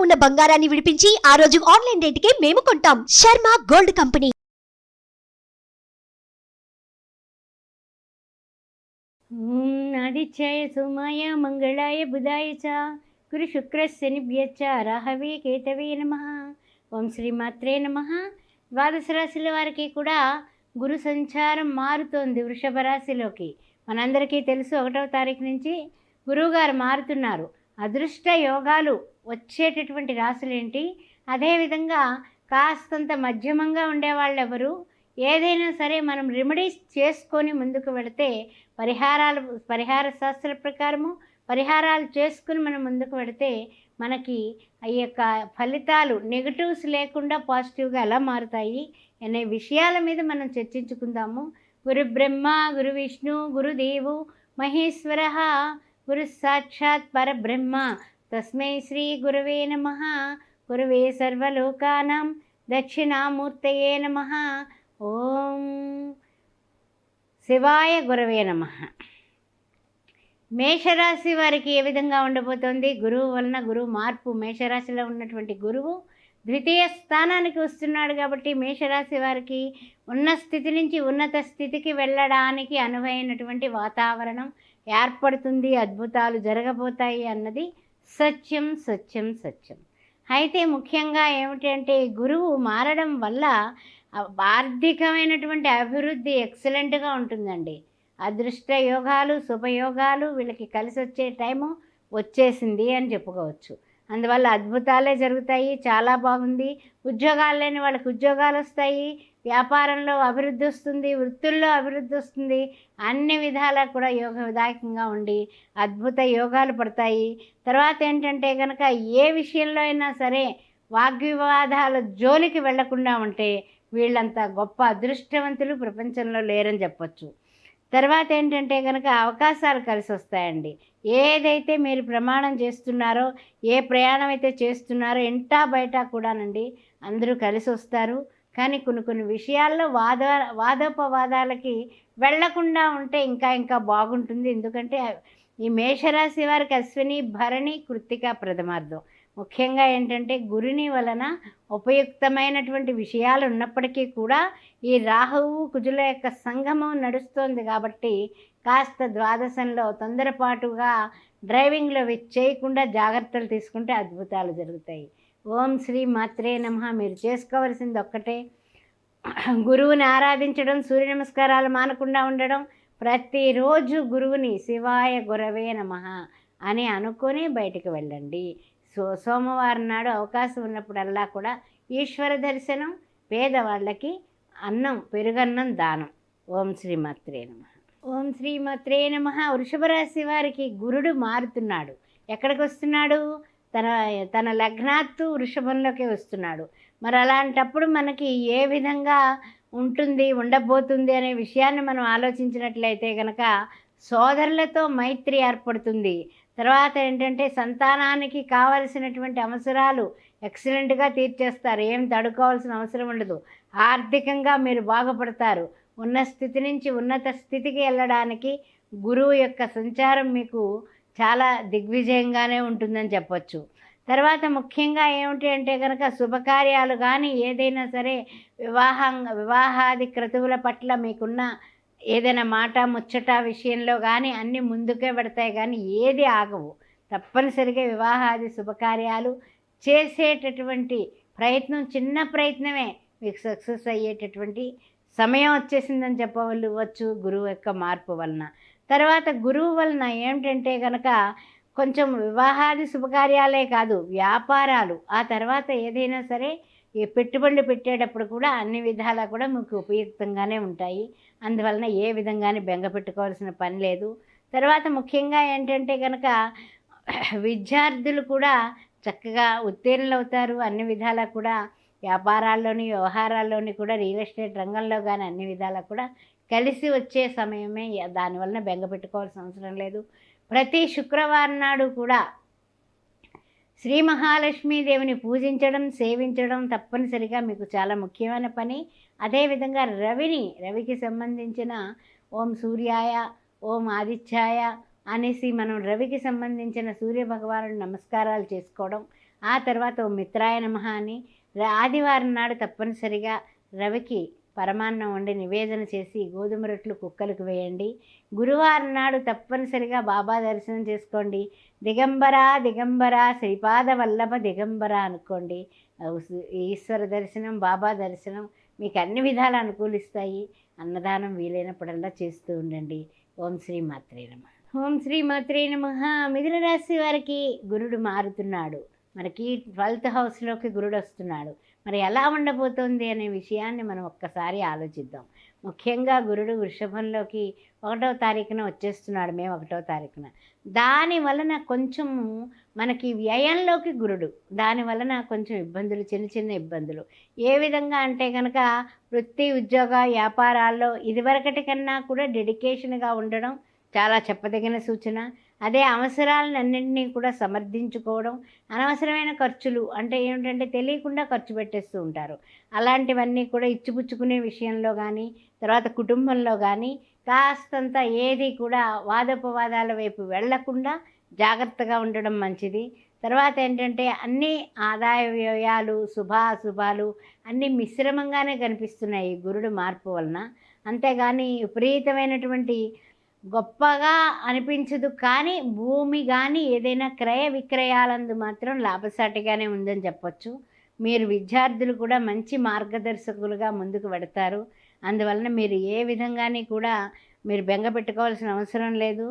ఉన్న బంగారాన్ని విడిపించి ఆ రోజు ఆన్లైన్ రేటుకే మేము కొంటాం. Sharma gold company. ఆదిత్యాయ సోమాయ మంగళాయ బుధాయ చ గురు శుక్ర శనిభ్యశ్చ రాహవే కేతవే నమః. ఓం శ్రీమాత్రే నమః. ద్వాదశ రాశుల వారికి కూడా గురు సంచారం మారుతోంది వృషభ రాశిలోకి. మనందరికీ తెలుసు 1వ తారీఖు నుంచి గురువుగారు మారుతున్నారు. అదృష్ట యోగాలు వచ్చేటటువంటి రాశులేంటి, అదేవిధంగా కాస్తంత మధ్యమంగా ఉండేవాళ్ళు ఎవరు, ఏదైనా సరే మనం రెమెడీస్ చేసుకొని ముందుకు వెళితే పరిహార శాస్త్ర ప్రకారము పరిహారాలు చేసుకుని మనం ముందుకు వెళితే మనకి ఈ యొక్క ఫలితాలు నెగటివ్స్ లేకుండా పాజిటివ్గా ఎలా మారుతాయి అనే విషయాల మీద మనం చర్చించుకుందాము. గురు బ్రహ్మ గురు విష్ణు గురుదేవు మహేశ్వర గురు సాక్షాత్ పరబ్రహ్మ తస్మై శ్రీ గురవే నమః. గురవే సర్వలోకానాం దక్షిణామూర్తయే నమః. ఓం శివాయ గురవే నమః. మేషరాశి వారికి ఏ విధంగా ఉండబోతోంది? గురువు వలన గురువు మార్పు. మేషరాశిలో ఉన్నటువంటి గురువు ద్వితీయ స్థానానికి వస్తున్నాడు కాబట్టి మేషరాశి వారికి ఉన్న స్థితి నుంచి ఉన్నత స్థితికి వెళ్ళడానికి అనువైనటువంటి వాతావరణం ఏర్పడుతుంది. అద్భుతాలు జరగబోతాయి అన్నది సత్యం సత్యం సత్యం. అయితే ముఖ్యంగా ఏమిటంటే గురువు మారడం వల్ల ఆర్థికమైనటువంటి అభివృద్ధి ఎక్సలెంట్గా ఉంటుందండి. అదృష్ట యోగాలు శుభయోగాలు వీళ్ళకి కలిసి వచ్చే టైము వచ్చేసింది అని చెప్పుకోవచ్చు. అందువల్ల అద్భుతాలే జరుగుతాయి. చాలా బాగుంది. ఉద్యోగాలు లేని వాళ్ళకి ఉద్యోగాలు వస్తాయి, వ్యాపారంలో అభివృద్ధి వస్తుంది, వృత్తుల్లో అభివృద్ధి వస్తుంది. అన్ని విధాలా కూడా యోగదాయకంగా ఉండి అద్భుత యోగాలు పడతాయి. తర్వాత ఏంటంటే కనుక ఏ విషయంలో అయినా సరే వాగ్వివాదాల జోలికి వెళ్లకుండా ఉంటే వీళ్ళంతా గొప్ప అదృష్టవంతులు ప్రపంచంలో లేరని చెప్పచ్చు. తర్వాత ఏంటంటే కనుక అవకాశాలు కలిసి వస్తాయండి. ఏదైతే మీరు ప్రమాణం చేస్తున్నారో, ఏ ప్రయాణం అయితే చేస్తున్నారో ఇంటా బయట కూడానండి అందరూ కలిసి వస్తారు. కానీ కొన్ని విషయాల్లో వాదోపవాదాలకి వెళ్లకుండా ఉంటే ఇంకా బాగుంటుంది. ఎందుకంటే ఈ మేషరాశి వారికి అశ్విని భరణి కృత్తిక ప్రథమార్థం. ముఖ్యంగా ఏంటంటే గురుని వలన ఉపయుక్తమైనటువంటి విషయాలు ఉన్నప్పటికీ కూడా ఈ రాహువు కుజుల యొక్క సంగమం నడుస్తోంది కాబట్టి కాస్త ద్వాదశంలో తొందరపాటుగా డ్రైవింగ్లో చేయకుండా జాగ్రత్తలు తీసుకుంటే అద్భుతాలు జరుగుతాయి. ఓం శ్రీ మాత్రే నమః. మీరు చేసుకోవలసింది ఒక్కటే, గురువుని ఆరాధించడం, సూర్య నమస్కారాలు మానకుండా ఉండడం, ప్రతిరోజు గురువుని శివాయ గురవే నమః అని అనుకొని బయటికి వెళ్ళండి. సోమవారం నాడు అవకాశం ఉన్నప్పుడల్లా కూడా ఈశ్వర దర్శనం, పేదవాళ్ళకి అన్నం పెరుగన్నం దానం. ఓం శ్రీమాత్రే నమః. ఓం శ్రీమాత్రే నమః. వృషభ రాశి వారికి గురుడు మారుతున్నాడు. ఎక్కడికి వస్తున్నాడు? తన లగ్నాత్తు వృషభంలోకి వస్తున్నాడు. మరి అలాంటప్పుడు మనకి ఏ విధంగా ఉండబోతుంది అనే విషయాన్ని మనం ఆలోచించినట్లయితే కనుక సోదరులతో మైత్రి ఏర్పడుతుంది. తర్వాత ఏంటంటే సంతానానికి కావలసినటువంటి అవసరాలు ఎక్సలెంట్గా తీర్చేస్తారు. ఏం తడుకోవాల్సిన అవసరం ఉండదు. ఆర్థికంగా మీరు బాగుపడతారు. ఉన్న స్థితి నుంచి ఉన్నత స్థితికి వెళ్ళడానికి గురువు యొక్క సంచారం మీకు చాలా దిగ్విజయంగానే ఉంటుందని చెప్పచ్చు. తర్వాత ముఖ్యంగా ఏమిటి అంటే కనుక శుభకార్యాలు కానీ ఏదైనా సరే వివాహాది క్రతువుల పట్ల మీకున్న ఏదైనా మాట ముచ్చట విషయంలో కానీ అన్నీ ముందుకే పెడతాయి, కానీ ఏది ఆగవు. తప్పనిసరిగా వివాహాది శుభకార్యాలు చేసేటటువంటి ప్రయత్నం, చిన్న ప్రయత్నమే మీకు సక్సెస్ అయ్యేటటువంటి సమయం వచ్చేసిందని చెప్పవచ్చు గురువు యొక్క మార్పు వలన. తర్వాత గురువు వలన ఏమిటంటే కనుక కొంచెం వివాహాది శుభకార్యాలే కాదు, వ్యాపారాలు, ఆ తర్వాత ఏదైనా సరే ఈ పెట్టుబడులు పెట్టేటప్పుడు కూడా అన్ని విధాలా కూడా మీకు ఉపయుక్తంగానే ఉంటాయి. అందువలన ఏ విధంగానే బెంగ పెట్టుకోవాల్సిన పని లేదు. తర్వాత ముఖ్యంగా ఏంటంటే కనుక విద్యార్థులు కూడా చక్కగా ఉత్తీర్ణులవుతారు. అన్ని విధాలా కూడా వ్యాపారాల్లోని వ్యవహారాల్లోని కూడా రియల్ ఎస్టేట్ రంగంలో కానీ అన్ని విధాలా కూడా కలిసి వచ్చే సమయమే. దానివలన బెంగ పెట్టుకోవాల్సిన అవసరం లేదు. ప్రతి శుక్రవారం నాడు కూడా శ్రీ మహాలక్ష్మీదేవిని పూజించడం, సేవించడం తప్పనిసరిగా మీకు చాలా ముఖ్యమైన పని. అదేవిధంగా రవికి సంబంధించిన ఓం సూర్యాయ ఓం ఆదిత్యాయ అనేసి మనం రవికి సంబంధించిన సూర్య భగవానుడు నమస్కారాలు చేసుకోవడం, ఆ తర్వాత ఓ మిత్రాయ నమః అని ఆదివారం నాడు తప్పనిసరిగా రవికి పరమాన్నం వండి నివేదన చేసి గోధుమ రొట్టెలు కుక్కలకు వేయండి. గురువారం నాడు తప్పనిసరిగా బాబా దర్శనం చేసుకోండి. దిగంబర దిగంబర శ్రీపాద వల్లభ దిగంబర అనుకోండి. ఈశ్వర దర్శనం, బాబా దర్శనం మీకు అన్ని విధాలు అనుకూలిస్తాయి. అన్నదానం వీలైనప్పుడల్లా చేస్తూ ఉండండి. ఓం శ్రీ మాత్రే నమః. ఓం శ్రీ మాత్రే నమః. మిథున రాశి వారికి గురుడు మారుతున్నాడు. మనకి 12th హౌస్లోకి గురుడు వస్తున్నాడు. మరి ఎలా ఉండబోతోంది అనే విషయాన్ని మనం ఒక్కసారి ఆలోచిద్దాం. ముఖ్యంగా గురుడు వృషభంలోకి 1వ తారీఖున వచ్చేస్తున్నాడు, మే 1వ తారీఖున. దాని వలన కొంచెము మనకి వ్యయంలోకి గురుడు, దాని వలన కొంచెం ఇబ్బందులు, చిన్న చిన్న ఇబ్బందులు. ఏ విధంగా అంటే కనుక వృత్తి, ఉద్యోగ, వ్యాపారాల్లో ఇదివరకటి కన్నా కూడా డెడికేషన్గా ఉండడం చాలా చెప్పదగిన సూచన. అదే అవసరాలన్నింటినీ కూడా సమర్థించుకోవడం, అనవసరమైన ఖర్చులు అంటే ఏమిటంటే తెలియకుండా ఖర్చు పెట్టేస్తూ ఉంటారు. అలాంటివన్నీ కూడా ఇచ్చిపుచ్చుకునే విషయంలో కానీ, తర్వాత కుటుంబంలో కానీ కాస్తంత ఏది కూడా వాదోపవాదాల వైపు వెళ్లకుండా జాగ్రత్తగా ఉండడం మంచిది. తర్వాత ఏంటంటే అన్ని ఆదాయ వ్యయాలు, శుభాశుభాలు అన్నీ మిశ్రమంగానే కనిపిస్తున్నాయి గురుడు మార్పు వలన. అంతేగాని విపరీతమైనటువంటి గొప్పగా అనిపించదు. కానీ భూమి కానీ ఏదైనా క్రయ విక్రయాలందు మాత్రం లాభసాటిగానే ఉందని చెప్పొచ్చు. మీరు విద్యార్థులు కూడా మంచి మార్గదర్శకులుగా ముందుకు పెడతారు. అందువలన మీరు ఏ విధంగానే కూడా మీరు బెంగ పెట్టుకోవాల్సిన అవసరం లేదు.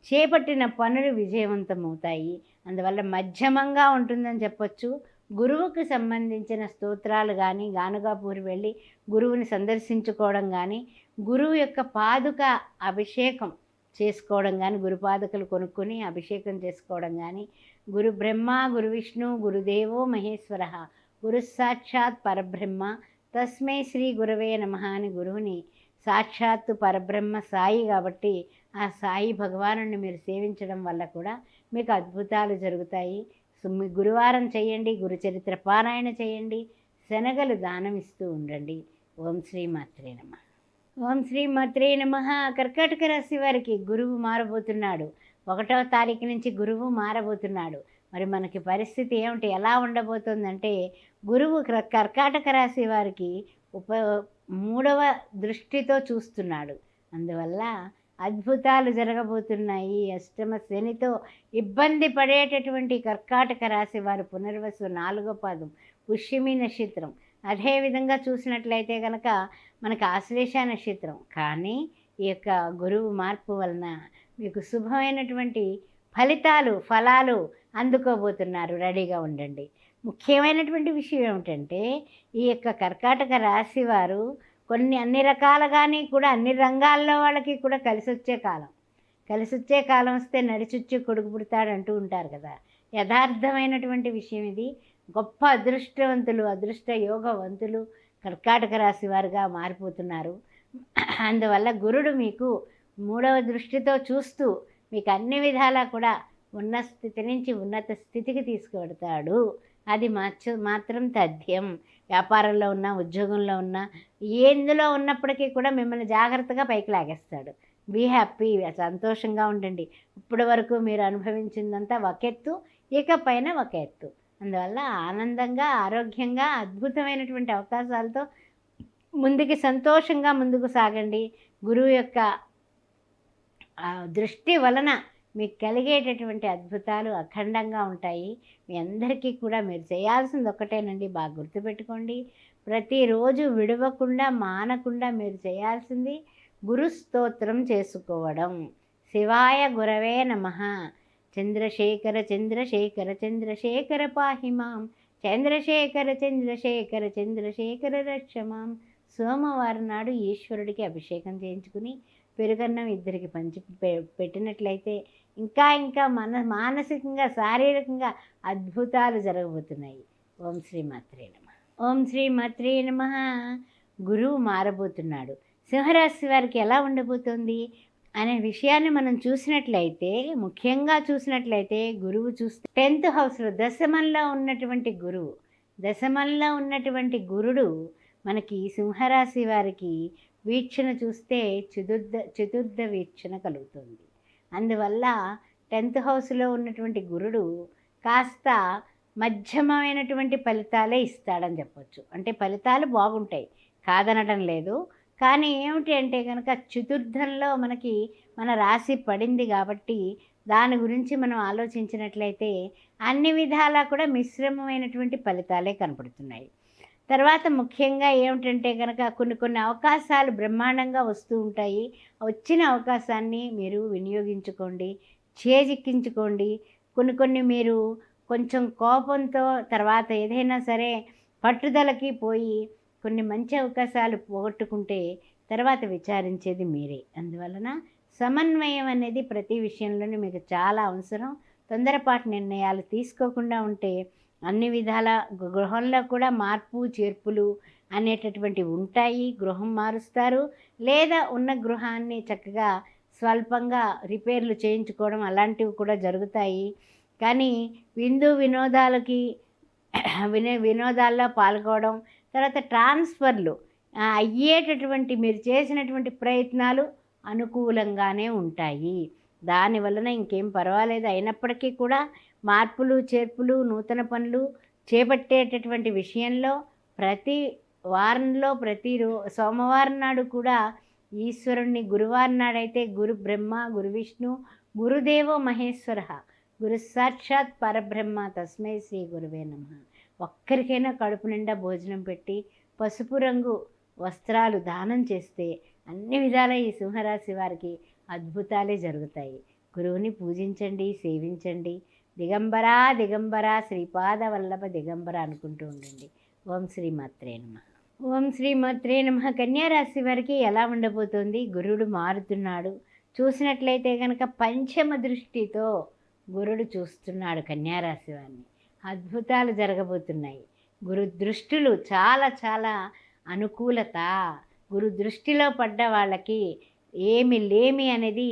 చేపట్టిన పనులు విజయవంతమవుతాయి. అందువల్ల మధ్యమంగా ఉంటుందని చెప్పొచ్చు. గురువుకు సంబంధించిన స్తోత్రాలు కానీ, గానుగాపూరి వెళ్ళి గురువుని సందర్శించుకోవడం కానీ, గురువు యొక్క పాదుక అభిషేకం చేసుకోవడం కానీ, గురుపాదుకలు కొనుక్కొని అభిషేకం చేసుకోవడం కానీ, గురు బ్రహ్మ గురు విష్ణు గురుదేవో మహేశ్వర గురు సాక్షాత్ పరబ్రహ్మ తస్మై శ్రీ గురవే నమః అని గురువుని సాక్షాత్తు పరబ్రహ్మ సాయి కాబట్టి ఆ సాయి భగవానుని మీరు సేవించడం వల్ల కూడా మీకు అద్భుతాలు జరుగుతాయి. మీ గురువారం చేయండి, గురుచరిత్ర పారాయణ చేయండి, శనగలు దానం ఇస్తూ ఉండండి. ఓం శ్రీ మాత్రే నమః. ఓం శ్రీ మాత్రే నమః. కర్కాటక రాశి వారికి గురువు మారబోతున్నాడు. 1వ తారీఖు నుంచి గురువు మారబోతున్నాడు. మరి మనకి పరిస్థితి ఏమిటి, ఎలా ఉండబోతుందంటే గురువు కర్కాటక రాశి వారికి 3వ దృష్టితో చూస్తున్నాడు. అందువల్ల అద్భుతాలు జరగబోతున్నాయి. అష్టమ శనితో ఇబ్బంది పడేటటువంటి కర్కాటక రాశి వారు పునర్వసు 4వ పాదం, పుష్యమి నక్షత్రం, అదేవిధంగా చూసినట్లయితే కనుక మనకు ఆశ్లేష నక్షత్రం. కానీ ఈ యొక్క గురువు మార్పు వలన మీకు శుభమైనటువంటి ఫలాలు అందుకోబోతున్నారు. రెడీగా ఉండండి. ముఖ్యమైనటువంటి విషయం ఏమిటంటే ఈ యొక్క కర్కాటక రాశి వారు అన్ని రకాలుగానే కూడా అన్ని రంగాల్లో వాళ్ళకి కూడా కలిసి వచ్చే కాలం వస్తే నడిచుచ్చి కొడుకు పుడతాడు అంటూ ఉంటారు కదా. యథార్థమైనటువంటి విషయం ఇది. గొప్ప అదృష్టవంతులు, అదృష్ట యోగవంతులు కర్కాటక రాశి వారుగా మారిపోతున్నారు. అందువల్ల గురుడు మీకు 3వ దృష్టితో చూస్తూ మీకు అన్ని విధాలా కూడా ఉన్న స్థితి నుంచి ఉన్నత స్థితికి తీసుకువెడతాడు. అది మాత్రం తథ్యం. వ్యాపారంలో ఉన్న, ఉద్యోగంలో ఉన్న, ఎందులో ఉన్నప్పటికీ కూడా మిమ్మల్ని జాగ్రత్తగా పైకి లాగేస్తాడు. బీ హ్యాపీ, సంతోషంగా ఉండండి. ఇప్పటి వరకు మీరు అనుభవించిందంతా ఒక ఎత్తు, ఇకపైన ఒక ఎత్తు. అందువల్ల ఆనందంగా, ఆరోగ్యంగా, అద్భుతమైనటువంటి అవకాశాలతో సంతోషంగా ముందుకు సాగండి. గురువు యొక్క దృష్టి వలన మీకు కలిగేటటువంటి అద్భుతాలు అఖండంగా ఉంటాయి. మీ అందరికీ కూడా మీరు చేయాల్సింది ఒకటేనండి, బాగా గుర్తుపెట్టుకోండి. ప్రతిరోజు విడవకుండా, మానకుండా మీరు చేయాల్సింది గురు స్తోత్రం చేసుకోవడం. శివాయ గురవే నమః. చంద్రశేఖర చంద్రశేఖర చంద్రశేఖర పాహిమాం, చంద్రశేఖర చంద్రశేఖర చంద్రశేఖర రక్షమాం. సోమవారం నాడు ఈశ్వరుడికి అభిషేకం చేయించుకుని పెరుగన్నం ఇద్దరికి పంచి పెట్టినట్లయితే ఇంకా మానసికంగా, శారీరకంగా అద్భుతాలు జరగబోతున్నాయి. ఓం శ్రీ మాత్రే నమః. ఓం శ్రీ మాత్రే నమః. గురువు మారబోతున్నాడు. సింహరాశి వారికి ఎలా ఉండబోతోంది అనే విషయాన్ని మనం చూసినట్లయితే, ముఖ్యంగా చూసినట్లయితే గురువు చూస్తే 10th హౌస్లో దశమంలో ఉన్నటువంటి గురుడు మనకి సింహరాశి వారికి వీక్షణ చూస్తే చతుర్థ వీక్షణ కలుగుతుంది. అందువల్ల 10th హౌస్లో ఉన్నటువంటి గురుడు కాస్త మధ్యమైనటువంటి ఫలితాలే ఇస్తాడని చెప్పొచ్చు. అంటే ఫలితాలు బాగుంటాయి, కాదనడం లేదు. కానీ ఏమిటి అంటే కనుక చతుర్థంలో మనకి మన రాశి పడింది కాబట్టి దాని గురించి మనం ఆలోచించినట్లయితే అన్ని విధాలా కూడా మిశ్రమమైనటువంటి ఫలితాలే కనపడుతున్నాయి. తర్వాత ముఖ్యంగా ఏమిటంటే కనుక కొన్ని అవకాశాలు బ్రహ్మాండంగా వస్తూ ఉంటాయి. వచ్చిన అవకాశాన్ని మీరు వినియోగించుకోండి, చేజిక్కించుకోండి. కొన్ని మీరు కొంచెం కోపంతో తర్వాత ఏదైనా సరే పట్టుదలకి పోయి కొన్ని మంచి అవకాశాలు పోగొట్టుకుంటే తర్వాత విచారించేది మీరే. అందువలన సమన్వయం అనేది ప్రతి విషయంలోనూ మీకు చాలా అవసరం. తొందరపాటు నిర్ణయాలు తీసుకోకుండా ఉంటే అన్ని విధాల గృహంలో కూడా మార్పు చేర్పులు అనేటటువంటివి ఉంటాయి. గృహం మారుస్తారు, లేదా ఉన్న గృహాన్ని చక్కగా స్వల్పంగా రిపేర్లు చేయించుకోవడం అలాంటివి కూడా జరుగుతాయి. కానీ వినోదాలకి వినోదాల్లో పాల్గొనడం, తర్వాత ట్రాన్స్ఫర్లు అయ్యేటటువంటి మీరు చేసినటువంటి ప్రయత్నాలు అనుకూలంగానే ఉంటాయి. దానివలన ఇంకేం పర్వాలేదు. అయినప్పటికీ కూడా మార్పులు చేర్పులు నూతన పనులు చేపట్టేటటువంటి విషయంలో ప్రతి వారంలో సోమవారం నాడు కూడా ఈశ్వరుణ్ణి, గురువారం నాడైతే గురు బ్రహ్మ గురు విష్ణు గురుదేవో మహేశ్వర గురు సాక్షాత్ పరబ్రహ్మ తస్మై శ్రీ గురువే నమః. ఒక్కరికైనా కడుపు నిండా భోజనం పెట్టి పసుపు రంగు వస్త్రాలు దానం చేస్తే అన్ని విధాల ఈ సింహరాశి వారికి అద్భుతాలే జరుగుతాయి. గురువుని పూజించండి, సేవించండి. దిగంబరా దిగంబర శ్రీపాద వల్లభ దిగంబర అనుకుంటూ ఉండండి. ఓం శ్రీ మాత్రే నమః. ఓం శ్రీ మాత్రే నమః. కన్యారాశి వారికి ఎలా ఉండబోతోంది? గురుడు మారుతున్నాడు. చూసినట్లయితే కనుక పంచమ దృష్టితో గురుడు చూస్తున్నాడు కన్యారాశి వారిని. అద్భుతాలు జరగబోతున్నాయి. గురు దృష్టిలు చాలా చాలా అనుకూలత. గురు దృష్టిలో పడ్డ వాళ్ళకి ఏమి లేమి అనేది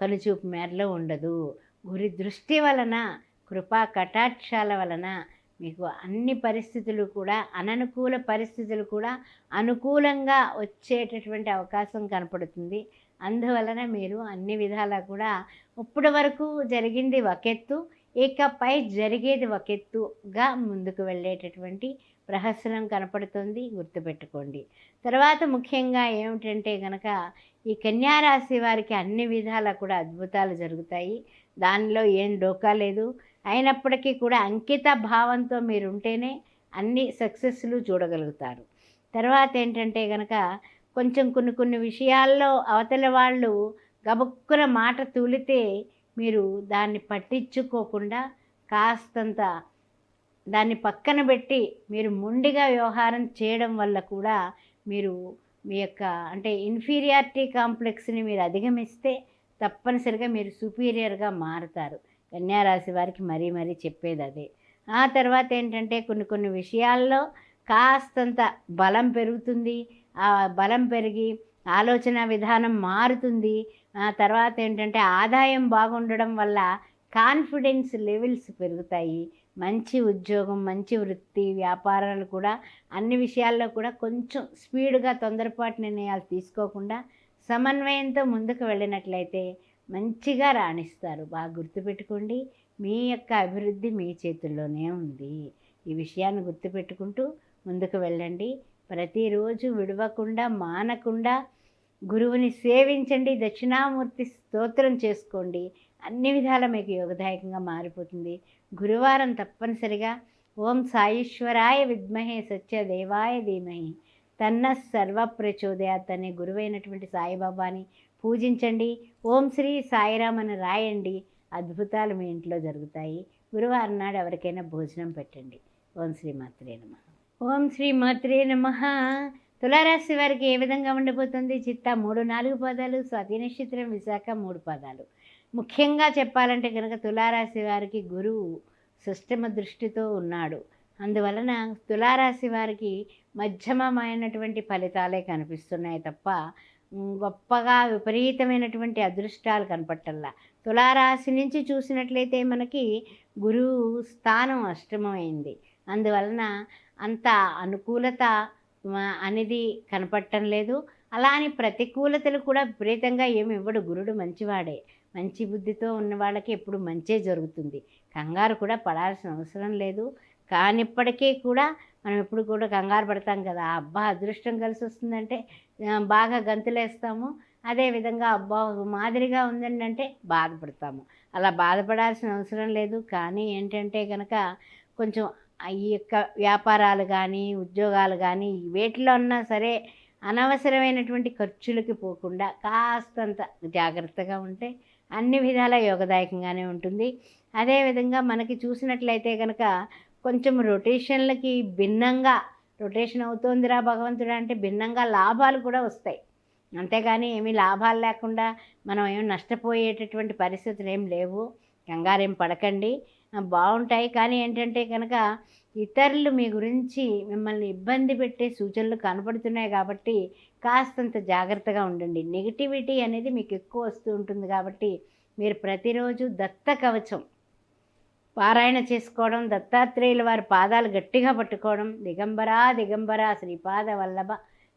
కనుచూపు మేరలో ఉండదు. గురి దృష్టి వలన, కృపా కటాక్షాల వలన మీకు అన్ని పరిస్థితులు కూడా, అననుకూల పరిస్థితులు కూడా అనుకూలంగా వచ్చేటటువంటి అవకాశం కనపడుతుంది. అందువలన మీరు అన్ని విధాలా కూడా ఇప్పటి వరకు జరిగింది ఒక ఎత్తు, ఇకపై జరిగేది ఒక ఎత్తుగా ముందుకు వెళ్ళేటటువంటి ప్రహసనం కనపడుతుంది. గుర్తుపెట్టుకోండి. తర్వాత ముఖ్యంగా ఏమిటంటే కనుక ఈ కన్యారాశి వారికి అన్ని విధాలా కూడా అద్భుతాలు జరుగుతాయి. దానిలో ఏం డోకా లేదు. అయినప్పటికీ కూడా అంకిత భావంతో మీరు ఉంటేనే అన్ని సక్సెస్లు చూడగలుగుతారు. తర్వాత ఏంటంటే కనుక కొంచెం కొన్ని విషయాల్లో అవతల వాళ్ళు గబుక్కున మాట తూలితే మీరు దాన్ని పట్టించుకోకుండా కాస్తంత దాన్ని పక్కన పెట్టి మీరు మొండిగా వ్యవహారం చేయడం వల్ల కూడా మీరు మీ యొక్క అంటే ఇన్ఫీరియారిటీ కాంప్లెక్స్ని మీరు అధిగమిస్తే తప్పనిసరిగా మీరు సుపీరియర్గా మారుతారు. కన్యారాశి వారికి మరీ చెప్పేది అదే. ఆ తర్వాత ఏంటంటే కొన్ని విషయాల్లో కాస్తంత బలం పెరుగుతుంది. ఆ బలం పెరిగి ఆలోచన విధానం మారుతుంది. ఆ తర్వాత ఏంటంటే ఆదాయం బాగుండడం వల్ల కాన్ఫిడెన్స్ లెవెల్స్ పెరుగుతాయి. మంచి ఉద్యోగం, మంచి వృత్తి, వ్యాపారాలు కూడా అన్ని విషయాల్లో కూడా కొంచెం స్పీడ్గా తొందరపాటు నిర్ణయాలు తీసుకోకుండా సమన్వయంతో ముందుకు వెళ్ళినట్లయితే మంచిగా రాణిస్తారు. బాగా గుర్తుపెట్టుకోండి, మీ యొక్క అభివృద్ధి మీ చేతుల్లోనే ఉంది. ఈ విషయాన్ని గుర్తుపెట్టుకుంటూ ముందుకు వెళ్ళండి. ప్రతిరోజు విడవకుండా మానకుండా గురువుని సేవించండి, దక్షిణామూర్తి స్తోత్రం చేసుకోండి. అన్ని విధాలా మీకు యోగదాయకంగా మారిపోతుంది. గురువారం తప్పనిసరిగా ఓం సాయేశ్వరాయ విద్మహే సత్యదేవాయ ధీమహి తన్న సర్వ ప్రచోదయాత్ అనే గురువైనటువంటి సాయిబాబాని పూజించండి. ఓం శ్రీ సాయిరామ్ అని రాయండి. అద్భుతాలు మీ ఇంట్లో జరుగుతాయి. గురువారం నాడు ఎవరికైనా భోజనం పెట్టండి. ఓం శ్రీ మాత్రే నమః. ఓం శ్రీ మాత్రే నమః. తులారాశి వారికి ఏ విధంగా ఉండబోతుంది? చిత్త 3-4 పాదాలు, స్వాతి నక్షత్రం, విశాఖ 3 పాదాలు. ముఖ్యంగా చెప్పాలంటే కనుక తులారాశి వారికి గురువు సుష్టమ దృష్టితో ఉన్నాడు. అందువలన తులారాశి వారికి మధ్యమమైనటువంటి ఫలితాలే కనిపిస్తున్నాయి తప్ప గొప్పగా విపరీతమైనటువంటి అదృష్టాలు కనపట్టల్లా. తులారాశి నుంచి చూసినట్లయితే మనకి గురువు స్థానం అష్టమమైంది. అందువలన అంత అనుకూలత అనేది కనపడటం లేదు. అలా అని ప్రతికూలతలు కూడా విపరీతంగా ఏమి ఇవ్వడు. గురుడు మంచివాడే. మంచి బుద్ధితో ఉన్న వాళ్ళకి ఎప్పుడు మంచే జరుగుతుంది. కంగారు కూడా పడాల్సిన అవసరం లేదు. కానిప్పటికీ కూడా మనం ఎప్పుడు కూడా కంగారు పడతాం కదా, అబ్బా అదృష్టం కలిసి వస్తుందంటే బాగా గంతులేస్తాము. అదేవిధంగా అబ్బా మాదిరిగా ఉందండి అంటే బాధపడతాము. అలా బాధపడాల్సిన అవసరం లేదు. కానీ ఏంటంటే కనుక కొంచెం ఈ యొక్క వ్యాపారాలు కానీ ఉద్యోగాలు కానీ వేటిలో ఉన్నా సరే అనవసరమైనటువంటి ఖర్చులకి పోకుండా కాస్తంత జాగ్రత్తగా ఉంటే అన్ని విధాలా యోగదాయకంగానే ఉంటుంది. అదేవిధంగా మనకి చూసినట్లయితే కనుక కొంచెం రొటేషన్లకి భిన్నంగా రొటేషన్ అవుతోందిరా భగవంతుడా అంటే భిన్నంగా లాభాలు కూడా వస్తాయి. అంతేగాని ఏమీ లాభాలు లేకుండా మనం ఏమి నష్టపోయేటటువంటి పరిస్థితులు ఏం లేవు. కంగారేం పడకండి, బాగుంటాయి. కానీ ఏంటంటే కనుక ఇతరులు మీ గురించి మిమ్మల్ని ఇబ్బంది పెట్టే సూచనలు కనపడుతున్నాయి కాబట్టి కాస్తంత జాగ్రత్తగా ఉండండి. నెగిటివిటీ అనేది మీకు ఎక్కువ వస్తూ ఉంటుంది కాబట్టి మీరు ప్రతిరోజు దత్త కవచం పారాయణ చేసుకోవడం, దత్తాత్రేయుల వారి పాదాలు గట్టిగా పట్టుకోవడం, దిగంబరా దిగంబరా శ్రీపాద వల్లభ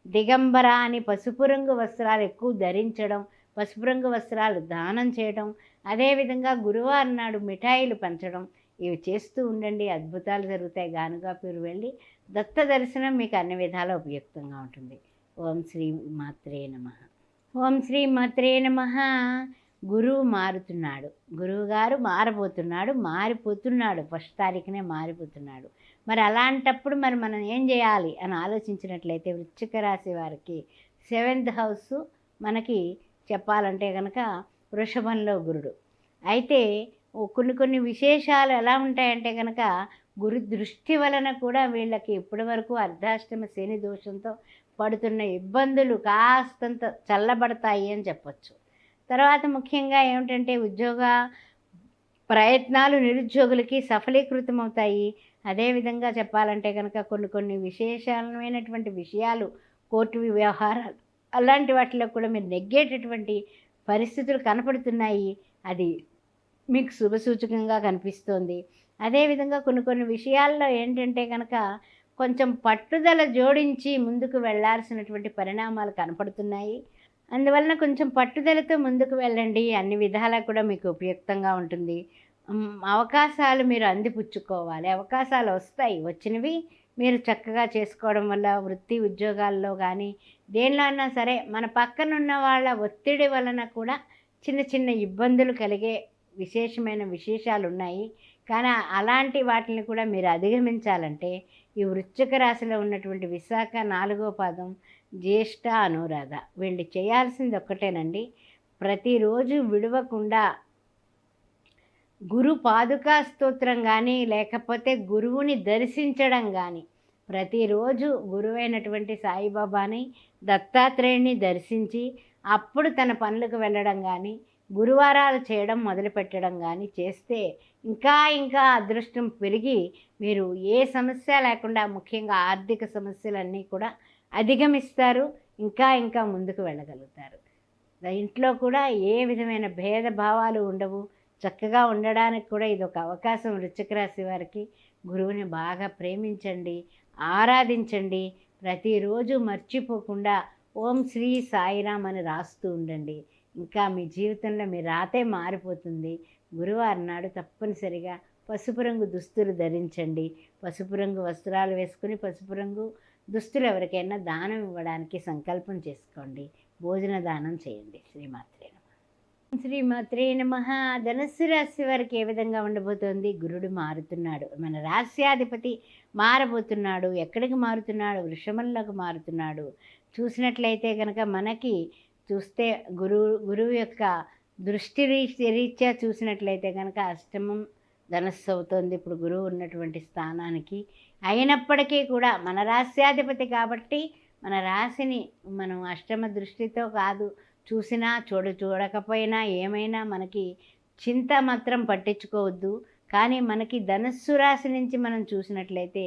దిగంబర అని పసుపు రంగు వస్త్రాలు ఎక్కువ ధరించడం, పసుపు రంగు వస్త్రాలు దానం చేయడం, అదేవిధంగా గురువారం నాడు మిఠాయిలు పంచడం, ఇవి చేస్తూ ఉండండి. అద్భుతాలు జరుగుతాయి. గానుగాపూర్ వెళ్ళి దత్త దర్శనం మీకు అన్ని విధాలా ఉపయుక్తంగా ఉంటుంది. ఓం శ్రీ మాత్రే నమః. ఓం శ్రీ మాత్రే నమః. గురువు మారుతున్నాడు, గురువుగారు మారిపోతున్నాడు. 1వ తారీఖునే మారిపోతున్నాడు. మరి అలాంటప్పుడు మనం ఏం చేయాలి అని ఆలోచించినట్లయితే వృశ్చిక రాశి వారికి 7th హౌస్ మనకి చెప్పాలంటే కనుక వృషభంలో గురుడు. అయితే కొన్ని విశేషాలు ఎలా ఉంటాయంటే కనుక గురు దృష్టి వలన కూడా వీళ్ళకి ఇప్పటి వరకు అర్ధాష్టమ శని దోషంతో పడుతున్న ఇబ్బందులు కాస్తంత చల్లబడతాయి అని చెప్పచ్చు. తర్వాత ముఖ్యంగా ఏమిటంటే ఉద్యోగ ప్రయత్నాలు నిరుద్యోగులకి సఫలీకృతం అవుతాయి. అదేవిధంగా చెప్పాలంటే కనుక కొన్ని విశేషమైనటువంటి విషయాలు, కోర్టు వ్యవహారాలు అలాంటి వాటిలో కూడా మీరు నెగ్గేటటువంటి పరిస్థితులు కనపడుతున్నాయి. అది మీకు శుభసూచకంగా కనిపిస్తోంది. అదేవిధంగా కొన్ని విషయాల్లో ఏంటంటే కనుక కొంచెం పట్టుదల జోడించి ముందుకు వెళ్ళాల్సినటువంటి పరిణామాలు కనపడుతున్నాయి. అందువలన కొంచెం పట్టుదలతో ముందుకు వెళ్ళండి. అన్ని విధాలా కూడా మీకు ఉపయుక్తంగా ఉంటుంది. అవకాశాలు మీరు అందిపుచ్చుకోవాలి. అవకాశాలు వస్తాయి. వచ్చినవి మీరు చక్కగా చేసుకోవడం వల్ల వృత్తి ఉద్యోగాల్లో కానీ దేనిలో అయినా సరే మన పక్కనున్న వాళ్ళ ఒత్తిడి వలన కూడా చిన్న ఇబ్బందులు కలిగే విశేషాలు ఉన్నాయి. కానీ అలాంటి వాటిని కూడా మీరు అధిగమించాలంటే ఈ వృశ్చిక రాశిలో ఉన్నటువంటి విశాఖ 4వ పాదం, జ్యేష్ఠ, అనురాధ వీళ్ళు చేయాల్సింది ఒక్కటేనండి. ప్రతిరోజు విడవకుండా గురు పాదుకా స్తోత్రం కానీ లేకపోతే గురువుని దర్శించడం కానీ, ప్రతిరోజు గురువైనటువంటి సాయిబాబాని దత్తాత్రేయుని దర్శించి అప్పుడు తన పనులకు వెళ్ళడం కానీ గురువారాలు చేయడం మొదలుపెట్టడం కానీ చేస్తే ఇంకా అదృష్టం పెరిగి మీరు ఏ సమస్య లేకుండా ముఖ్యంగా ఆర్థిక సమస్యలన్నీ కూడా అధిగమిస్తారు. ఇంకా ముందుకు వెళ్ళగలుగుతారు. ఇంట్లో కూడా ఏ విధమైన భేదభావాలు ఉండవు. చక్కగా ఉండడానికి కూడా ఇది ఒక అవకాశం. వృశ్చిక రాశి వారికి గురువుని బాగా ప్రేమించండి, ఆరాధించండి. ప్రతిరోజు మర్చిపోకుండా ఓం శ్రీ సాయిరామ్ అని రాస్తూ ఉండండి. ఇంకా మీ జీవితంలో మీ రాతే మారిపోతుంది. గురువారం నాడు తప్పనిసరిగా పసుపు రంగు దుస్తులు ధరించండి. పసుపు రంగు వస్త్రాలు వేసుకుని పసుపు రంగు దుస్తులు ఎవరికైనా దానం ఇవ్వడానికి సంకల్పం చేసుకోండి. భోజన దానం చేయండి. శ్రీమాత్రే నమః. శ్రీమాత్రే నమః. ధనుస్సు రాశి వారికి ఏ విధంగా ఉండబోతోంది? గురుడు మారుతున్నాడు. మన రాశ్యాధిపతి మారబోతున్నాడు. ఎక్కడికి మారుతున్నాడు? వృషభంలోకి మారుతున్నాడు. చూసినట్లయితే కనుక మనకి చూస్తే గురువు యొక్క దృష్టి రీత్యా చూసినట్లయితే కనుక అష్టమం ధనస్సు అవుతుంది ఇప్పుడు గురువు ఉన్నటువంటి స్థానానికి. అయినప్పటికీ కూడా మన రాశ్యాధిపతి కాబట్టి మన రాశిని మనం అష్టమ దృష్టితో కాదు చూసినా చూడకపోయినా ఏమైనా మనకి చింత మాత్రం పట్టించుకోవద్దు. కానీ మనకి ధనస్సు రాశి నుంచి మనం చూసినట్లయితే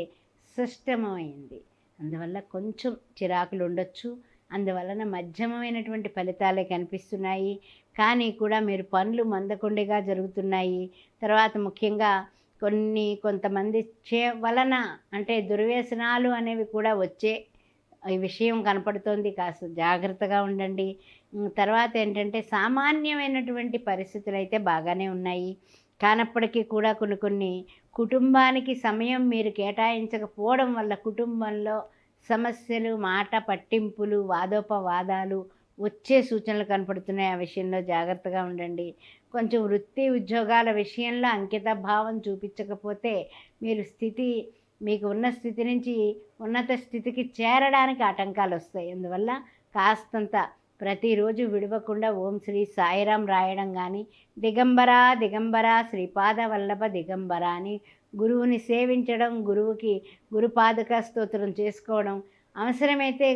షష్టమమైంది. అందువల్ల కొంచెం చిరాకులు ఉండొచ్చు. అందువలన మధ్యమమైనటువంటి ఫలితాలే కనిపిస్తున్నాయి. కానీ కూడా మీరు పనులు మందకొండిగా జరుగుతున్నాయి. తర్వాత ముఖ్యంగా కొంతమంది వలన అంటే దుర్వ్యసనాలు అనేవి కూడా వచ్చే ఈ విషయం కనపడుతోంది, కాస్త జాగ్రత్తగా ఉండండి. తర్వాత ఏంటంటే సామాన్యమైనటువంటి పరిస్థితులు అయితే బాగానే ఉన్నాయి. కానప్పటికీ కూడా కొన్ని కొన్ని కుటుంబానికి సమయం మీరు కేటాయించకపోవడం వల్ల కుటుంబంలో సమస్యలు, మాట పట్టింపులు, వాదోపవాదాలు వచ్చే సూచనలు కనపడుతున్నాయి. ఆ విషయంలో జాగ్రత్తగా ఉండండి. కొంచెం వృత్తి ఉద్యోగాల విషయంలో అంకిత భావం చూపించకపోతే మీకు ఉన్న స్థితి నుంచి ఉన్నత స్థితికి చేరడానికి ఆటంకాలు వస్తాయి. అందువల్ల కాస్తంత ప్రతిరోజు విడవకుండా ఓం శ్రీ సాయిరాం రాయడం కానీ, దిగంబర దిగంబర శ్రీపాద వల్లభ దిగంబర అని గురువుని సేవించడం, గురుపాదుక స్తోత్రం చేసుకోవడం, అవసరమైతే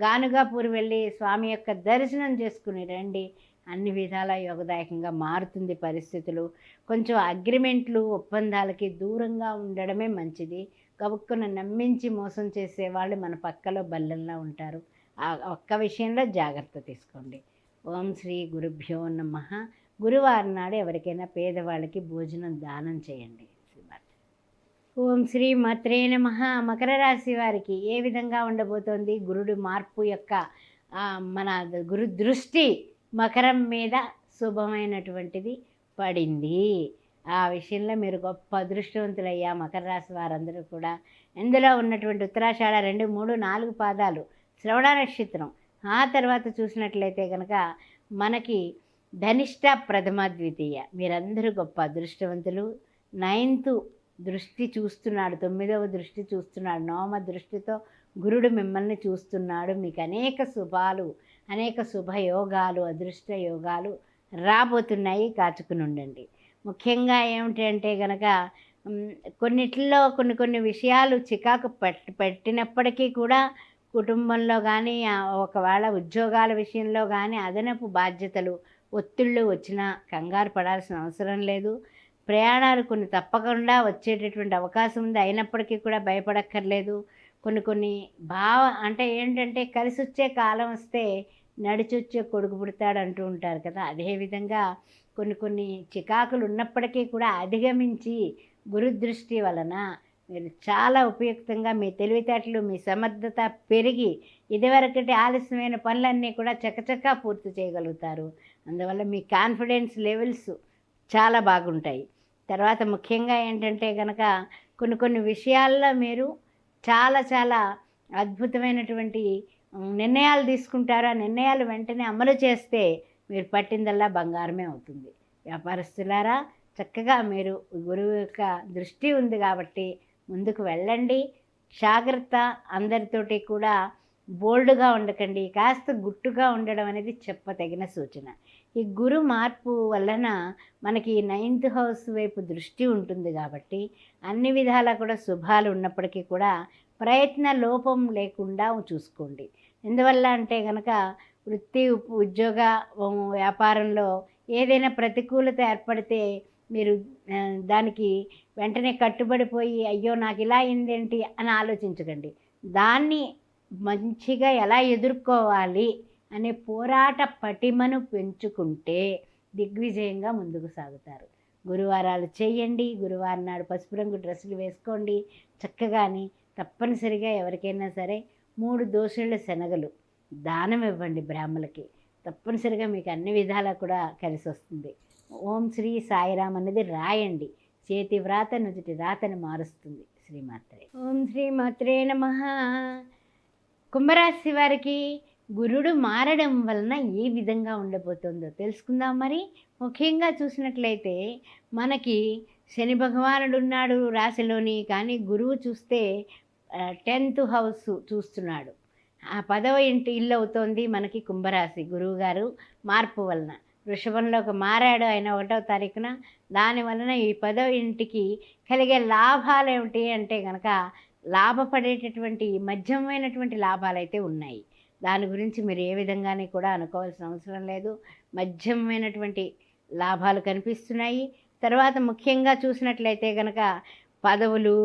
గానుగాపూర్ వెళ్ళి స్వామి యొక్క దర్శనం చేసుకుని రండి. అన్ని విధాల యోగదాయకంగా మారుతుంది పరిస్థితులు. కొంచెం అగ్రిమెంట్లు, ఒప్పందాలకి దూరంగా ఉండడమే మంచిది. గబుక్కున నమ్మించి మోసం చేసేవాళ్ళు మన పక్కలో బల్లెల్లా ఉంటారు. ఆ ఒక్క విషయంలో జాగ్రత్త తీసుకోండి. ఓం శ్రీ గురుభ్యో నమః. గురువారం నాడు ఎవరికైనా పేదవాళ్ళకి భోజనం దానం చేయండి. ఓం శ్రీ మాత్రే నమః. మకర రాశి వారికి ఏ విధంగా ఉండబోతోంది? గురుడు మార్పు యొక్క మన గురు దృష్టి మకరం మీద శుభమైనటువంటిది పడింది. ఆ విషయంలో మీరు గొప్ప అదృష్టవంతులయ్యా మకర రాశి వారందరూ కూడా. ఇందులో ఉన్నటువంటి ఉత్తరాషాఢ 2, 3, 4 పాదాలు, శ్రవణ నక్షత్రం, ఆ తర్వాత చూసినట్లయితే కనుక మనకి ధనిష్ట, ప్రథమ, ద్వితీయ, మీరందరూ గొప్ప అదృష్టవంతులు. 9th దృష్టి చూస్తున్నాడు, 9వ దృష్టి చూస్తున్నాడు, 9వ దృష్టితో గురుడు మిమ్మల్ని చూస్తున్నాడు. మీకు అనేక శుభాలు, అనేక శుభయోగాలు, అదృష్ట యోగాలు రాబోతున్నాయి. కాచుకుని ఉండండి. ముఖ్యంగా ఏమిటంటే కనుక కొన్నిట్లో కొన్ని విషయాలు చికాకు పెట్టినప్పటికీ కూడా కుటుంబంలో కానీ, ఒకవేళ ఉద్యోగాల విషయంలో కానీ అదనపు బాధ్యతలు, ఒత్తిళ్ళు వచ్చినా కంగారు పడాల్సిన అవసరం లేదు. ప్రయాణాలు కొన్ని తప్పకుండా వచ్చేటటువంటి అవకాశం ఉంది. అయినప్పటికీ కూడా భయపడక్కర్లేదు. కొన్ని అంటే ఏంటంటే కలిసి వచ్చే కాలం వస్తే నడిచొచ్చే కొడుకు పుడతాడు అంటూ ఉంటారు కదా. అదేవిధంగా కొన్ని చికాకులు ఉన్నప్పటికీ కూడా అధిగమించి గురుదృష్టి వలన మీరు చాలా ఉపయుక్తంగా మీ తెలివితేటలు, మీ సమర్థత పెరిగి ఇదివరకటి ఆలస్యమైన పనులన్నీ కూడా చకచకా పూర్తి చేయగలుగుతారు. అందువల్ల మీ కాన్ఫిడెన్స్ లెవెల్స్ చాలా బాగుంటాయి. తర్వాత ముఖ్యంగా ఏంటంటే కనుక కొన్ని విషయాల్లో మీరు చాలా అద్భుతమైనటువంటి నిర్ణయాలు తీసుకుంటారు. ఆ నిర్ణయాలు వెంటనే అమలు చేస్తే మీరు పట్టిందల్లా బంగారమే అవుతుంది. వ్యాపారస్తులారా, చక్కగా మీరు గురువు యొక్క దృష్టి ఉంది కాబట్టి ముందుకు వెళ్ళండి. జాగ్రత్త. అందరితోటి కూడా బోల్డ్గా ఉండకండి. కాస్త గుట్టుగా ఉండడం అనేది చెప్పతగిన సూచన. ఈ గురు మార్పు వలన మనకి 9th హౌస్ వైపు దృష్టి ఉంటుంది కాబట్టి అన్ని విధాలా కూడా శుభాలు ఉన్నప్పటికీ కూడా ప్రయత్న లోపం లేకుండా చూసుకోండి. ఎందువల్ల అంటే కనుక వృత్తి, ఉద్యోగ, వ్యాపారంలో ఏదైనా ప్రతికూలత ఏర్పడితే మీరు దానికి వెంటనే కట్టుబడిపోయి అయ్యో నాకు ఇలా అయిందేంటి అని ఆలోచించకండి. దాన్ని మంచిగా ఎలా ఎదుర్కోవాలి అనే పోరాట పటిమను పెంచుకుంటే దిగ్విజయంగా ముందుకు సాగుతారు. గురువారాలు చేయండి. గురువారం నాడు పసుపు రంగు డ్రెస్సులు వేసుకోండి. చక్కగాని తప్పనిసరిగా ఎవరికైనా సరే 3 దోసెళ్ళ శనగలు దానం ఇవ్వండి బ్రాహ్మలకి. తప్పనిసరిగా మీకు అన్ని విధాలా కూడా కలిసి వస్తుంది. ఓం శ్రీ సాయిరాం అనేది రాయండి. చేతి వ్రాత నుదుటి రాతని మారుస్తుంది. శ్రీమాత్రే. ఓం శ్రీమాత్రే నమః. కుంభరాశి వారికి గురుడు మారడం వలన ఏ విధంగా ఉండబోతుందో తెలుసుకుందాం. మరి ముఖ్యంగా చూసినట్లయితే మనకి శని భగవానుడు ఉన్నాడు రాశిలోని, కానీ గురువు చూస్తే 10th హౌస్ చూస్తున్నాడు. ఆ 10వ ఇంటి ఇల్లు అవుతోంది మనకి కుంభరాశి. గురువు గారు మార్పు వలన వృషభంలోకి మారాడు ఆయన 1వ తారీఖున. దాని వలన ఈ 10వ ఇంటికి కలిగే లాభాలు ఏమిటి అంటే కనుక లాభపడేటటువంటి మధ్యమైనటువంటి లాభాలు అయితే ఉన్నాయి. దాని గురించి మీరు ఏ విధంగానే కూడా అనుకోవాల్సిన అవసరం లేదు. మధ్యమైనటువంటి లాభాలు కనిపిస్తున్నాయి. తర్వాత ముఖ్యంగా చూసినట్లయితే కనుక పదవులు,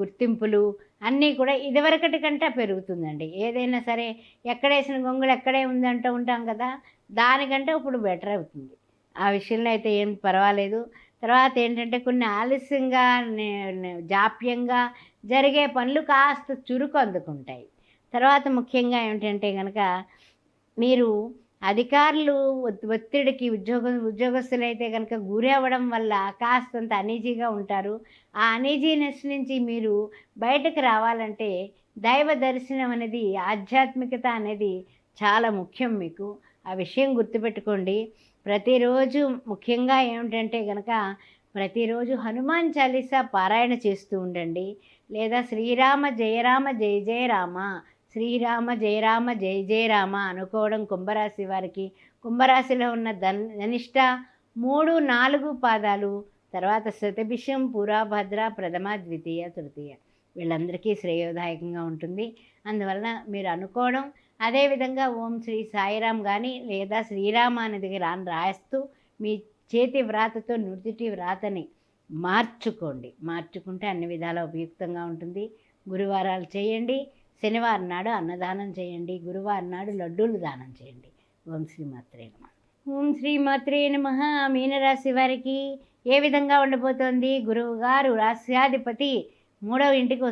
గుర్తింపులు అన్నీ కూడా ఇదివరకటి కంటే పెరుగుతుందండి. ఏదైనా సరే ఎక్కడేసిన గొంగులు ఎక్కడే ఉందంటూ ఉంటాం కదా, దానికంటే ఇప్పుడు బెటర్ అవుతుంది. ఆ విషయంలో అయితే ఏం పర్వాలేదు. తర్వాత ఏంటంటే కొన్ని ఆలస్యంగా జాప్యంగా జరిగే పనులు కాస్త చురుకు అందుకుంటాయి. తర్వాత ముఖ్యంగా ఏమిటంటే కనుక మీరు అధికారులు ఒత్తిడికి ఉద్యోగస్తులైతే కనుక గురి అవ్వడం వల్ల కాస్తంత అనీజీగా ఉంటారు. ఆ అనీజీనెస్ నుంచి మీరు బయటకు రావాలంటే దైవ దర్శనం అనేది, ఆధ్యాత్మికత అనేది చాలా ముఖ్యం మీకు. ఆ విషయం గుర్తుపెట్టుకోండి. ప్రతిరోజు ముఖ్యంగా ఏమిటంటే కనుక ప్రతిరోజు హనుమాన్ చాలీసా పారాయణ చేస్తూ ఉండండి. లేదా శ్రీరామ జయరామ జయ జయ రామ, శ్రీరామ జయరామ జయ జయ రామ అనుకోవడం కుంభరాశి వారికి. కుంభరాశిలో ఉన్న ధనిష్ట 3, 4 పాదాలు, తర్వాత శతభిషం, పూర్వభద్ర, ప్రథమ, ద్వితీయ, తృతీయ వీళ్ళందరికీ శ్రేయోదాయకంగా ఉంటుంది. అందువలన మీరు అనుకోవడం, అదేవిధంగా ఓం శ్రీ సాయిరామ్ కానీ లేదా శ్రీరామ అనేది రాస్తూ మీ చేతి వ్రాతతో నుదుటి వ్రాతని మార్చుకుంటే అన్ని విధాల ఉపయుక్తంగా ఉంటుంది. గురువారాలు చేయండి. శనివారం నాడు అన్నదానం చేయండి. గురువారం నాడు లడ్డూలు దానం చేయండి. ఓం శ్రీమాత్రే నమః. ఓం శ్రీమాత్రే నమః. మీనరాశి వారికి ఏ విధంగా ఉండబోతోంది? గురువు గారు రాశ్యాధిపతి 3వ ఇంటికి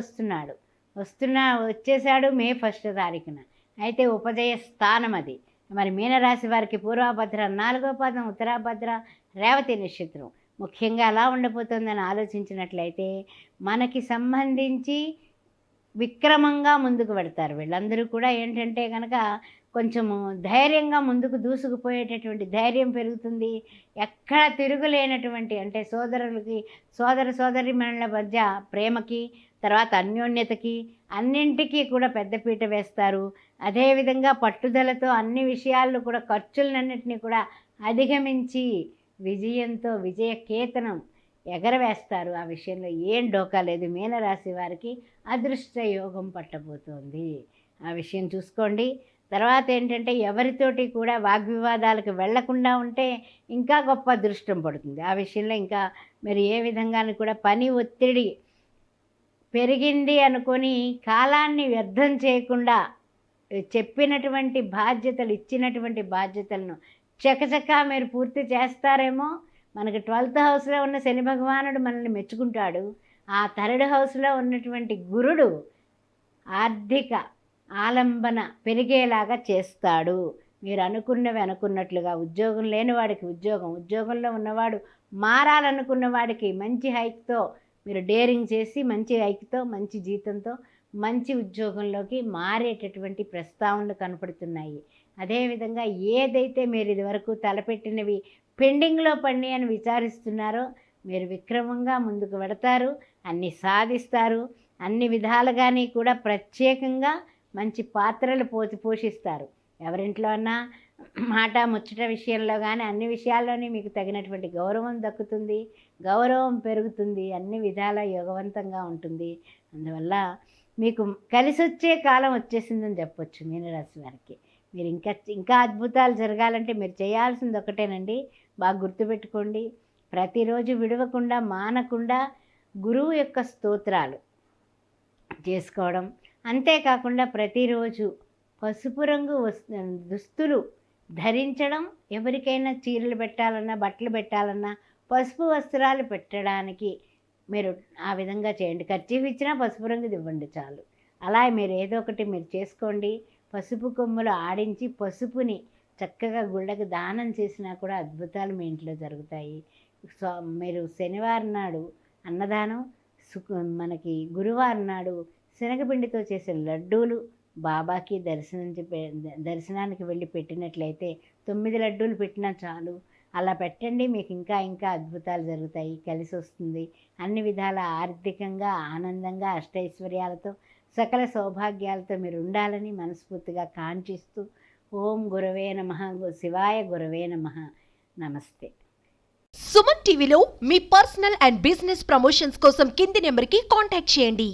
వచ్చేసాడు మే 1 తారీఖున. అయితే ఉపజయ స్థానం అది. మరి మీనరాశి వారికి పూర్వభద్ర 4వ పాదం, ఉత్తరాభద్ర, రేవతి నక్షత్రం ముఖ్యంగా ఎలా ఉండబోతుందని ఆలోచించినట్లయితే మనకి సంబంధించి విక్రమంగా ముందుకు పెడతారు. వీళ్ళందరూ కూడా ఏంటంటే కనుక కొంచెము ధైర్యంగా ముందుకు దూసుకుపోయేటటువంటి ధైర్యం పెరుగుతుంది. ఎక్కడ తిరుగులేనటువంటి, అంటే సోదరీమణుల మధ్య ప్రేమకి, తర్వాత అన్యోన్యతకి, అన్నింటికీ కూడా పెద్దపీట వేస్తారు. అదేవిధంగా పట్టుదలతో అన్ని విషయాల్లో కూడా ఖర్చులన్నింటినీ కూడా అధిగమించి విజయంతో విజయకేతనం ఎగరవేస్తారు. ఆ విషయంలో ఏం డోకా లేదు. మీనరాశి వారికి అదృష్ట యోగం పట్టబోతోంది. ఆ విషయం చూసుకోండి. తర్వాత ఏంటంటే ఎవరితోటి కూడా వాగ్వివాదాలకు వెళ్లకుండా ఉంటే ఇంకా గొప్ప అదృష్టం పడుతుంది. ఆ విషయంలో ఇంకా మీరు ఏ విధంగానూ కూడా పని ఒత్తిడి పెరిగింది అనుకొని కాలాన్ని వ్యర్థం చేయకుండా చెప్పినటువంటి బాధ్యతలు, ఇచ్చినటువంటి బాధ్యతలను చకచకా మీరు పూర్తి చేస్తారేమో. మనకి 12th హౌస్లో ఉన్న శని భగవానుడు మనల్ని మెచ్చుకుంటాడు. ఆ 3rd హౌస్లో ఉన్నటువంటి గురుడు ఆర్థిక ఆలంబన పెరిగేలాగా చేస్తాడు. మీరు అనుకున్నవి అనుకున్నట్లుగా, ఉద్యోగం లేని వాడికి ఉద్యోగం, ఉద్యోగంలో ఉన్నవాడు మారాలనుకున్న వాడికి మంచి హైక్తో మీరు డేరింగ్ చేసి మంచి హైక్తో, మంచి జీతంతో మంచి ఉద్యోగంలోకి మారేటటువంటి ప్రస్తావనలు కనపడుతున్నాయి. అదేవిధంగా ఏదైతే మీరు ఇదివరకు తలపెట్టినవి పెండింగ్లో పడి అని విచారిస్తున్నారో మీరు విక్రమంగా ముందుకు వెడతారు, అన్ని సాధిస్తారు. అన్ని విధాలుగాని కూడా ప్రత్యేకంగా మంచి పాత్రలు పోషిస్తారు. ఎవరింట్లో అన్నా మాట ముచ్చట విషయంలో కానీ అన్ని విషయాల్లోనే మీకు తగినటువంటి గౌరవం దక్కుతుంది, గౌరవం పెరుగుతుంది, అన్ని విధాల యోగవంతంగా ఉంటుంది. అందువల్ల మీకు కలిసి వచ్చే కాలం వచ్చేసిందని చెప్పొచ్చు మీనరాశి వారికి. మీరు ఇంకా అద్భుతాలు జరగాలంటే మీరు చేయాల్సింది ఒకటేనండి, బాగా గుర్తుపెట్టుకోండి. ప్రతిరోజు విడవకుండా మానకుండా గురువు యొక్క స్తోత్రాలు చేసుకోవడం, అంతేకాకుండా ప్రతిరోజు పసుపు రంగు దుస్తులు ధరించడం. ఎవరికైనా చీరలు పెట్టాలన్నా, బట్టలు పెట్టాలన్నా పసుపు వస్త్రాలు పెట్టడానికి మీరు ఆ విధంగా చేయండి. కర్చీఫ్ ఇచ్చినా పసుపు రంగుది ఇవ్వండి చాలు. అలా మీరు ఏదో ఒకటి మీరు చేసుకోండి. పసుపు కొమ్ములు ఆడించి పసుపుని చక్కగా గుళ్ళకి దానం చేసినా కూడా అద్భుతాలు మీ ఇంట్లో జరుగుతాయి. మీరు శనివారం నాడు అన్నదానం, మనకి గురువారం నాడు శనగపిండితో చేసే లడ్డూలు బాబాకి దర్శనానికి వెళ్ళి పెట్టినట్లయితే 9 లడ్డూలు పెట్టినా చాలు. అలా పెట్టండి, మీకు ఇంకా అద్భుతాలు జరుగుతాయి, కలిసి వస్తుంది. అన్ని విధాల ఆర్థికంగా, ఆనందంగా, అష్టైశ్వర్యాలతో, సకల సౌభాగ్యాలతో మీరు ఉండాలని మనస్ఫూర్తిగా కాంక్షిస్తూ ఓం గురవే నమః, శివాయ గురవే నమః. నమస్తే. సుమన్ టీవీలో మీ పర్సనల్ అండ్ బిజినెస్ ప్రమోషన్స్ కోసం కింది నెంబర్కి కాంటాక్ట్ చేయండి.